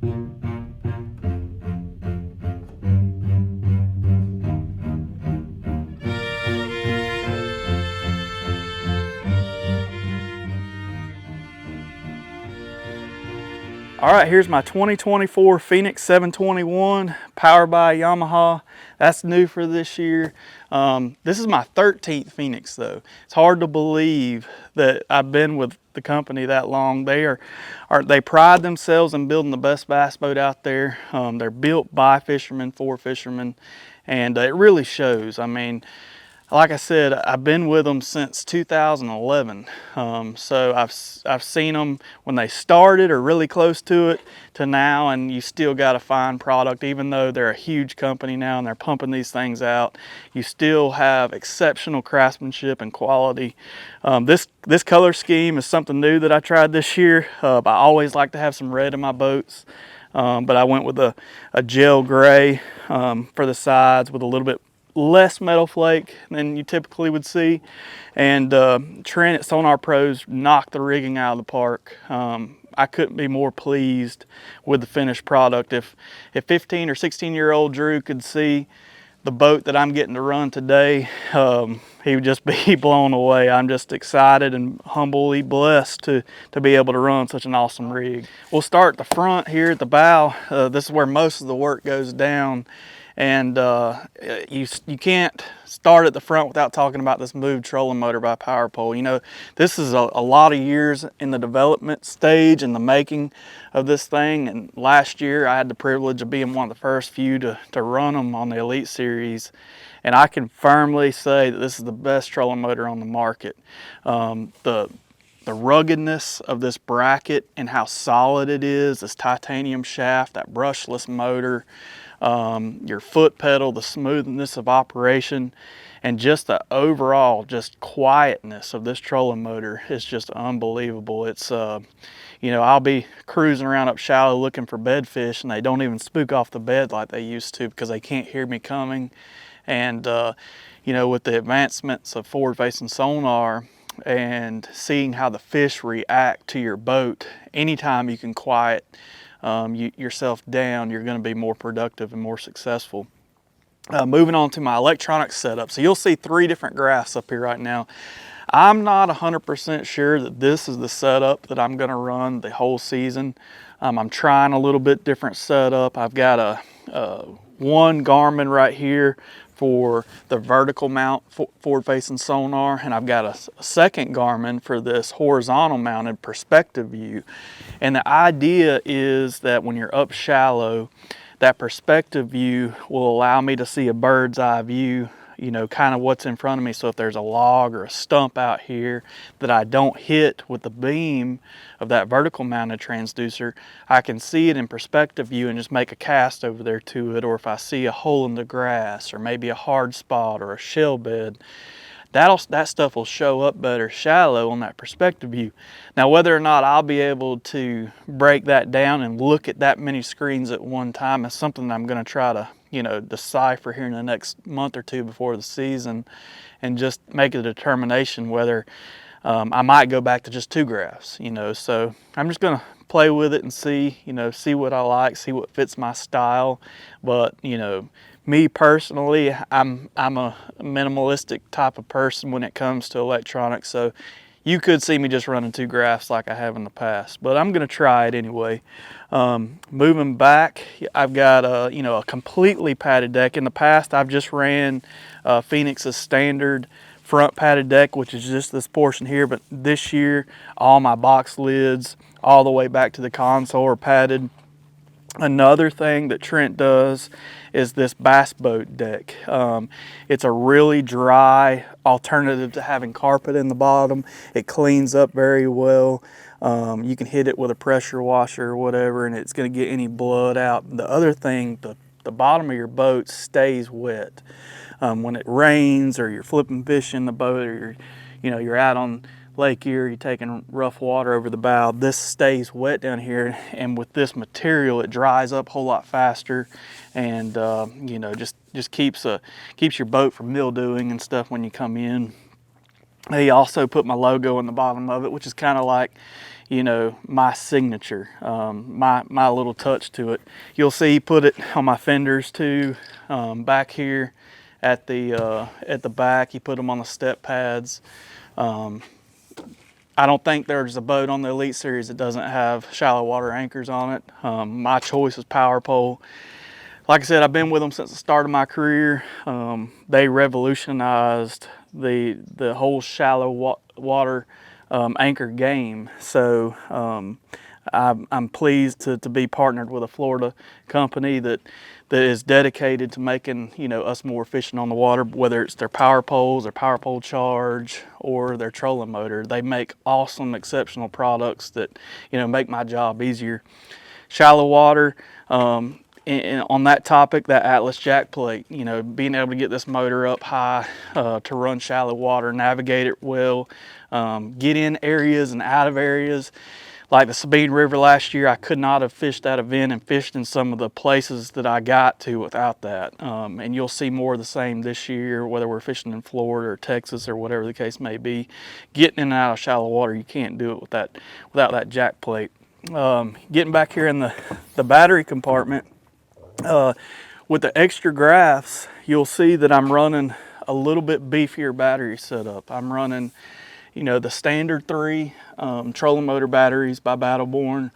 All right, here's my 2024 Phoenix 721 powered by Yamaha. That's new for this year. This is my 13th Phoenix though. It's hard to believe that I've been with the company that long. They pride themselves in building the best bass boat out there. They're built by fishermen, for fishermen, and it really shows. I mean, like I said, I've been with them since 2011. So I've seen them when they started or really close to it to now, and you still got a fine product. Even though they're a huge company now and they're pumping these things out, you still have exceptional craftsmanship and quality. This color scheme is something new that I tried this year. I always like to have some red in my boats, but I went with a gel gray for the sides with a little bit less metal flake than you typically would see. And Trent at Sonar Pros knocked the rigging out of the park. I couldn't be more pleased with the finished product. If 15 or 16-year-old Drew could see the boat that I'm getting to run today, he would just be blown away. I'm just excited and humbly blessed to be able to run such an awesome rig. We'll start at the front here at the bow. This is where most of the work goes down. And you can't start at the front without talking about this moved trolling motor by Powerpole. You know, this is a lot of years in the development stage and the making of this thing. And last year I had the privilege of being one of the first few to run them on the Elite Series. And I can firmly say that this is the best trolling motor on the market. The ruggedness of this bracket and how solid it is, this titanium shaft, that brushless motor, your foot pedal, the smoothness of operation, and just the overall just quietness of this trolling motor is just unbelievable. It's you know, I'll be cruising around up shallow looking for bedfish and they don't even spook off the bed like they used to because they can't hear me coming. And you know, with the advancements of forward-facing sonar and seeing how the fish react to your boat, anytime you can quiet yourself down, you're going to be more productive and more successful. Moving on to my electronic setup. So you'll see 3 different graphs up here right now. I'm not 100% sure that this is the setup that I'm going to run the whole season. I'm trying a little bit different setup. I've got one Garmin right here for the vertical mount forward-facing sonar, and I've got a second Garmin for this horizontal mounted perspective view. And the idea is that when you're up shallow, that perspective view will allow me to see a bird's eye view, you know, kind of what's in front of me. So if there's a log or a stump out here that I don't hit with the beam of that vertical mounted transducer, I can see it in perspective view and just make a cast over there to it. Or if I see a hole in the grass or maybe a hard spot or a shell bed, that stuff will show up better shallow on that perspective view. Now, whether or not I'll be able to break that down and look at that many screens at one time is something I'm going to try to, you know, decipher here in the next month or 2 before the season, and just make a determination whether I might go back to just 2 graphs, you know. So I'm just going to play with it and see, you know, see what I like, see what fits my style. But, you know, me personally, I'm a minimalistic type of person when it comes to electronics, so you could see me just running 2 graphs like I have in the past, but I'm gonna try it anyway. Moving back, I've got you know, a completely padded deck. In the past, I've just ran Phoenix's standard front padded deck, which is just this portion here, but this year, all my box lids all the way back to the console are padded. Another thing that Trent does is this bass boat deck. It's a really dry alternative to having carpet in the bottom. It cleans up very well. You can hit it with a pressure washer or whatever and it's going to get any blood out. The other thing, the bottom of your boat stays wet. When it rains or you're flipping fish in the boat, or you're out on Lake Erie taking rough water over the bow, this stays wet down here, and with this material it dries up a whole lot faster, and just keeps your boat from mildewing and stuff when you come in. He also put my logo in the bottom of it, which is kind of like, you know, my signature, my little touch to it. You'll see he put it on my fenders too, back here at the back. He put them on the step pads. I don't think there's a boat on the Elite Series that doesn't have shallow water anchors on it. My choice is Powerpole. Like I said, I've been with them since the start of my career. They revolutionized the whole shallow water anchor game. So I'm pleased to be partnered with a Florida company that is dedicated to making, you know, us more efficient on the water, whether it's their power poles, their power pole charge, or their trolling motor. They make awesome, exceptional products that, you know, make my job easier. Shallow water, and on that topic, that Atlas jack plate, you know, being able to get this motor up high to run shallow water, navigate it well, get in areas and out of areas. Like the Sabine River last year, I could not have fished that event and fished in some of the places that I got to without that. And you'll see more of the same this year, whether we're fishing in Florida or Texas or whatever the case may be. Getting in and out of shallow water, you can't do it without that jack plate. Getting back here in the battery compartment, with the extra graphs, you'll see that I'm running a little bit beefier battery setup. I'm running, you know, the standard 3 trolling motor batteries by Battleborn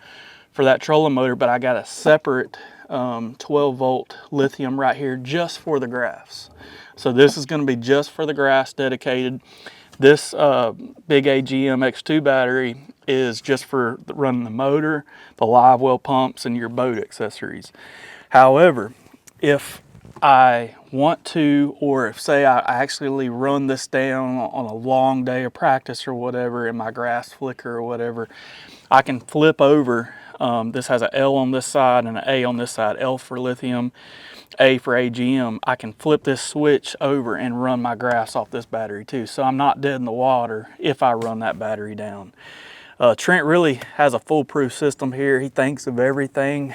for that trolling motor, but I got a separate 12-volt lithium right here just for the graphs. So this is going to be just for the graphs dedicated. This big AGM X2 battery is just for running the motor, the live well pumps, and your boat accessories. However, if I want to, or if say I actually run this down on a long day of practice or whatever, and my grass flicker or whatever, I can flip over. This has an L on this side and an A on this side. L for lithium, A for AGM. I can flip this switch over and run my graphs off this battery too. So I'm not dead in the water if I run that battery down. Trent really has a foolproof system here. He thinks of everything.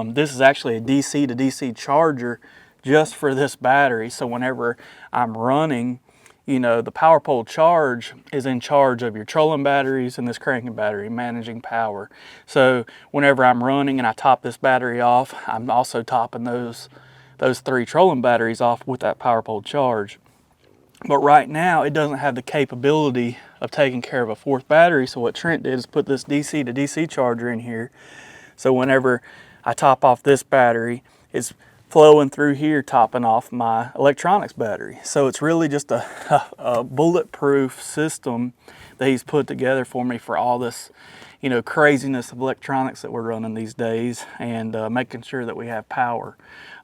This is actually a DC to DC charger just for this battery. So whenever I'm running, you know, the Powerpole charge is in charge of your trolling batteries and this cranking battery, managing power. So whenever I'm running and I top this battery off, I'm also topping those 3 trolling batteries off with that Powerpole charge. But right now, it doesn't have the capability of taking care of a 4th battery. So what Trent did is put this DC to DC charger in here. So whenever I top off this battery, it's flowing through here, topping off my electronics battery. So it's really just a bulletproof system that he's put together for me for all this, you know, craziness of electronics that we're running these days, and making sure that we have power.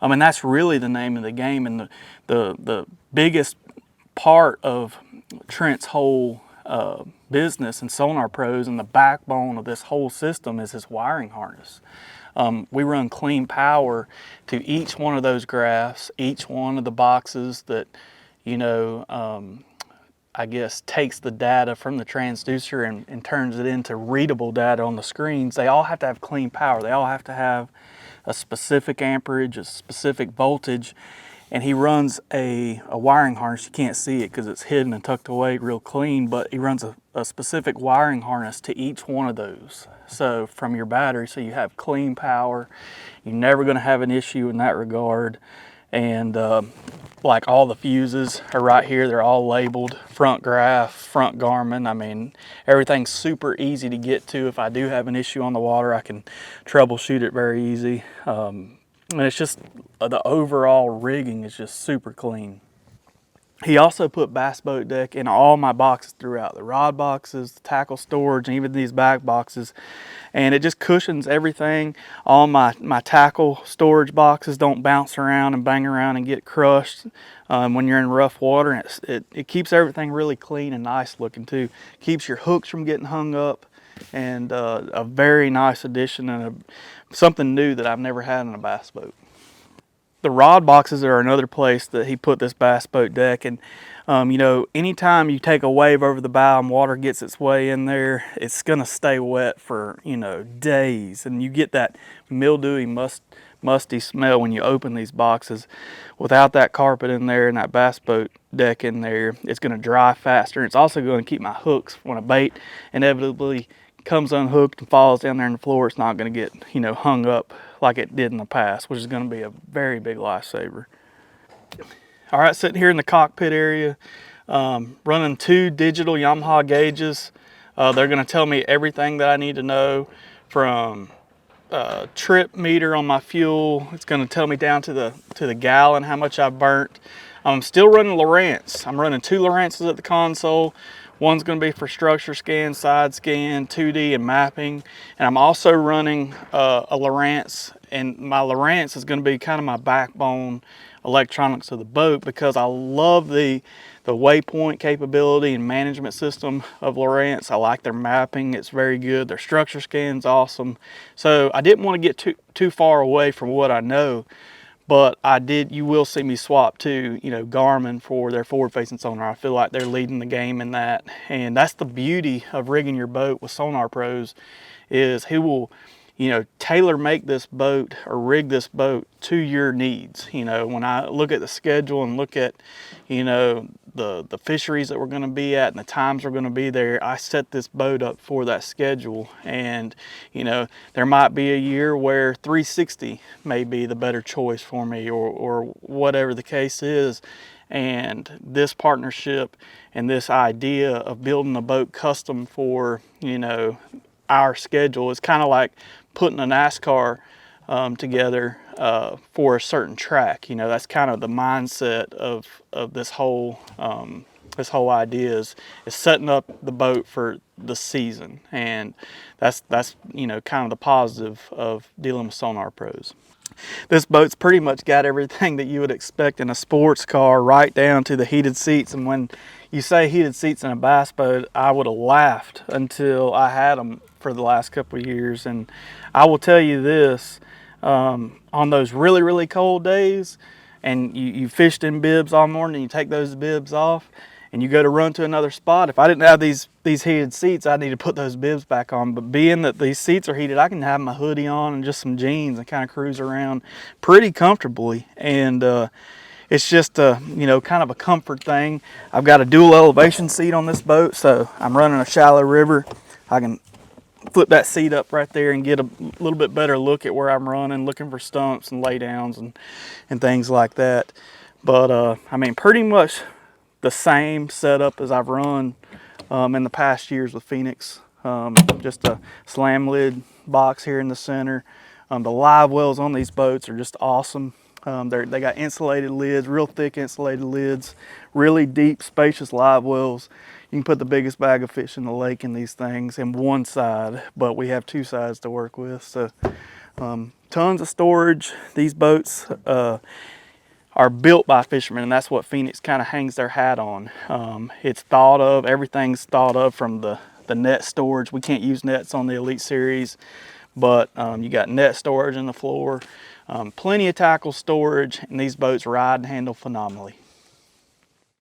And that's really the name of the game, and the biggest part of Trent's whole business and Sonar Pros, and the backbone of this whole system is his wiring harness. We run clean power to each one of those graphs, each one of the boxes that, you know, I guess takes the data from the transducer and turns it into readable data on the screens. They all have to have clean power. They all have to have a specific amperage, a specific voltage. And he runs a wiring harness. You can't see it because it's hidden and tucked away real clean, but he runs a specific wiring harness to each one of those. So from your battery, so you have clean power. You're never going to have an issue in that regard. And like all the fuses are right here. They're all labeled, front graph, front Garmin. I mean, everything's super easy to get to. If I do have an issue on the water, I can troubleshoot it very easy. And it's just, the overall rigging is just super clean. He also put Bass Boat Deck in all my boxes throughout, the rod boxes, the tackle storage, and even these back boxes. And it just cushions everything. All my tackle storage boxes don't bounce around and bang around and get crushed when you're in rough water. And it keeps everything really clean and nice looking too. Keeps your hooks from getting hung up. And a very nice addition, and something new that I've never had in a bass boat. The rod boxes are another place that he put this Bass Boat Deck. And you know, anytime you take a wave over the bow and water gets its way in there, it's gonna stay wet for, you know, days. And you get that mildewy, musty smell when you open these boxes. Without that carpet in there and that Bass Boat Deck in there, it's gonna dry faster. It's also gonna keep my hooks, when a bait inevitably comes unhooked and falls down there on the floor, it's not going to get, you know, hung up like it did in the past, which is going to be a very big lifesaver. All right, sitting here in the cockpit area, running 2 digital Yamaha gauges. They're going to tell me everything that I need to know, from trip meter on my fuel. It's going to tell me down to the gallon how much I've burnt. I'm still running Lowrance. I'm running 2 Lowrances at the console. One's going to be for structure scan, side scan, 2D, and mapping. And I'm also running a Lowrance, and my Lowrance is going to be kind of my backbone electronics of the boat, because I love the waypoint capability and management system of Lowrance. I like their mapping, it's very good. Their structure scan's awesome. So I didn't want to get too far away from what I know, but you will see me swap to, you know, Garmin for their forward-facing sonar. I feel like they're leading the game in that, and that's the beauty of rigging your boat with Sonar Pros, is he will, you know, tailor make this boat or rig this boat to your needs. You know, when I look at the schedule and look at, you know, the fisheries that we're going to be at and the times we're going to be there, I set this boat up for that schedule. And, you know, there might be a year where 360 may be the better choice for me, or whatever the case is. And this partnership and this idea of building a boat custom for, you know, our schedule is kind of like putting a NASCAR together for a certain track. You know, that's kind of the mindset of this whole idea is setting up the boat for the season, and that's you know, kind of the positive of dealing with Sonar Pros. This boat's pretty much got everything that you would expect in a sports car, right down to the heated seats. And when you say heated seats in a bass boat, I would have laughed until I had them for the last couple of years. And I will tell you this, on those really, really cold days, and you fished in bibs all morning, and you take those bibs off, and you go to run to another spot. If I didn't have these heated seats, I'd need to put those bibs back on. But being that these seats are heated, I can have my hoodie on and just some jeans and kind of cruise around pretty comfortably. And it's just you know, kind of a comfort thing. I've got a dual elevation seat on this boat, so I'm running a shallow river. I can flip that seat up right there and get a little bit better look at where I'm running, looking for stumps and laydowns and things like that. But I mean, pretty much the same setup as I've run in the past years with Phoenix. Just a slam lid box here in the center. The live wells on these boats are just awesome. They got insulated lids, real thick insulated lids, really deep, spacious live wells. You can put the biggest bag of fish in the lake in these things in one side, but we have 2 sides to work with. So tons of storage. These boats are built by fishermen, and that's what Phoenix kind of hangs their hat on. It's thought of, everything's thought of, from the net storage. We can't use nets on the Elite Series, but you got net storage in the floor, plenty of tackle storage, and these boats ride and handle phenomenally.